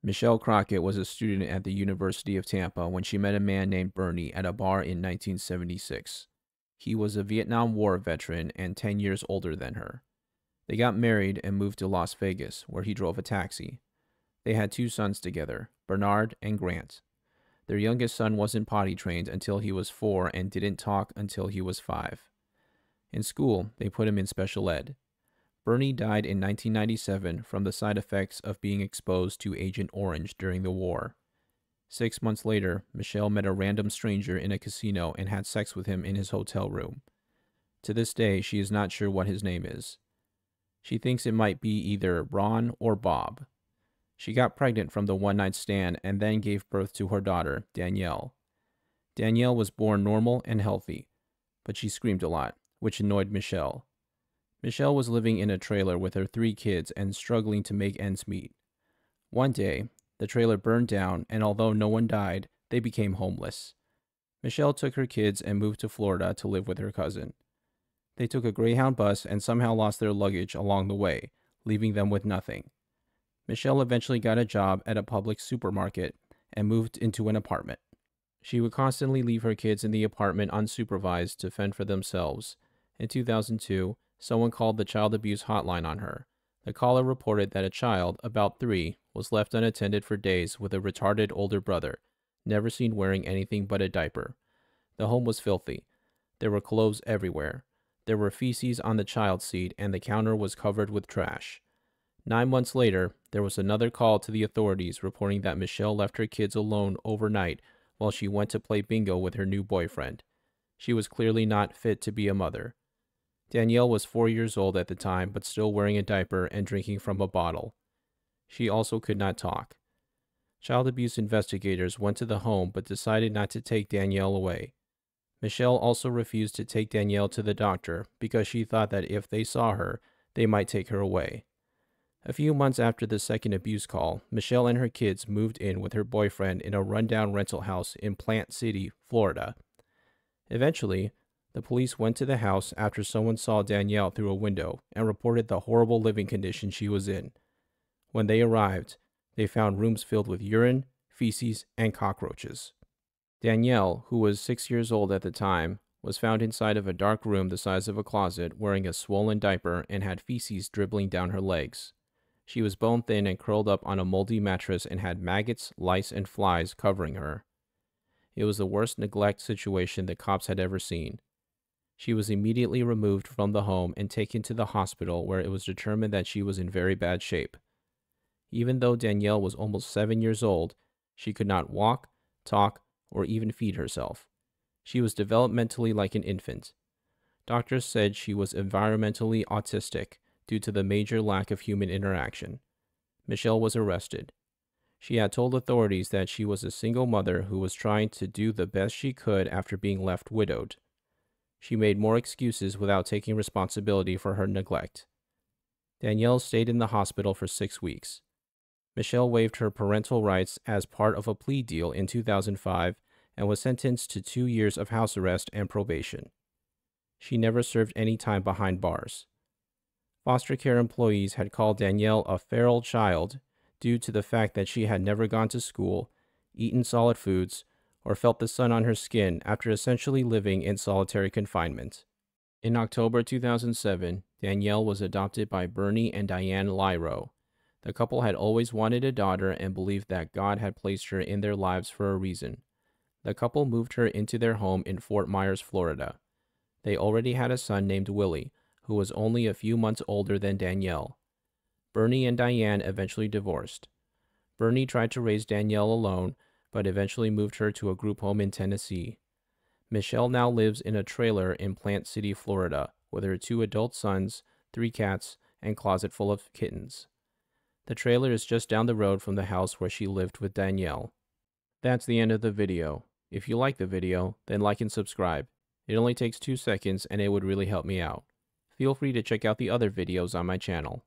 Michelle Crockett was a student at the University of Tampa when she met a man named Bernie at a bar in 1976. He was a Vietnam War veteran and 10 years older than her. They got married and moved to Las Vegas, where he drove a taxi. They had two sons together, Bernard and Grant. Their youngest son wasn't potty trained until he was 4 and didn't talk until he was 5. In school, they put him in special ed. Bernie died in 1997 from the side effects of being exposed to Agent Orange during the war. 6 months later, Michelle met a random stranger in a casino and had sex with him in his hotel room. To this day, she is not sure what his name is. She thinks it might be either Ron or Bob. She got pregnant from the one-night stand and then gave birth to her daughter, Danielle. Danielle was born normal and healthy, but she screamed a lot, which annoyed Michelle. Michelle was living in a trailer with her 3 kids and struggling to make ends meet. One day, the trailer burned down, and although no one died, they became homeless. Michelle took her kids and moved to Florida to live with her cousin. They took a Greyhound bus and somehow lost their luggage along the way, leaving them with nothing. Michelle eventually got a job at a public supermarket and moved into an apartment. She would constantly leave her kids in the apartment unsupervised to fend for themselves. In 2002, someone called the child abuse hotline on her. The caller reported that a child, about 3, was left unattended for days with a retarded older brother, never seen wearing anything but a diaper. The home was filthy. There were clothes everywhere. There were feces on the child's seat, and the counter was covered with trash. 9 months later, there was another call to the authorities reporting that Michelle left her kids alone overnight while she went to play bingo with her new boyfriend. She was clearly not fit to be a mother. Danielle was 4 years old at the time, but still wearing a diaper and drinking from a bottle. She also could not talk. Child abuse investigators went to the home but decided not to take Danielle away. Michelle also refused to take Danielle to the doctor because she thought that if they saw her, they might take her away. A few months after the second abuse call, Michelle and her kids moved in with her boyfriend in a rundown rental house in Plant City, Florida. Eventually, the police went to the house after someone saw Danielle through a window and reported the horrible living conditions she was in. When they arrived, they found rooms filled with urine, feces, and cockroaches. Danielle, who was 6 years old at the time, was found inside of a dark room the size of a closet wearing a swollen diaper and had feces dribbling down her legs. She was bone-thin and curled up on a moldy mattress and had maggots, lice, and flies covering her. It was the worst neglect situation the cops had ever seen. She was immediately removed from the home and taken to the hospital where it was determined that she was in very bad shape. Even though Danielle was almost 7 years old, she could not walk, talk, or even feed herself. She was developmentally like an infant. Doctors said she was environmentally autistic due to the major lack of human interaction. Michelle was arrested. She had told authorities that she was a single mother who was trying to do the best she could after being left widowed. She made more excuses without taking responsibility for her neglect. Danielle stayed in the hospital for 6 weeks. Michelle waived her parental rights as part of a plea deal in 2005 and was sentenced to 2 years of house arrest and probation. She never served any time behind bars. Foster care employees had called Danielle a feral child due to the fact that she had never gone to school, eaten solid foods, or felt the sun on her skin after essentially living in solitary confinement. In October 2007, Danielle was adopted by Bernie and Diane Lyro. The couple had always wanted a daughter and believed that God had placed her in their lives for a reason. The couple moved her into their home in Fort Myers, Florida. They already had a son named Willie, who was only a few months older than Danielle. Bernie and Diane eventually divorced. Bernie tried to raise Danielle alone, but eventually moved her to a group home in Tennessee. Michelle now lives in a trailer in Plant City, Florida, with her 2 adult sons, 3 cats, and closet full of kittens. The trailer is just down the road from the house where she lived with Danielle. That's the end of the video. If you like the video, then like and subscribe. It only takes 2 seconds and it would really help me out. Feel free to check out the other videos on my channel.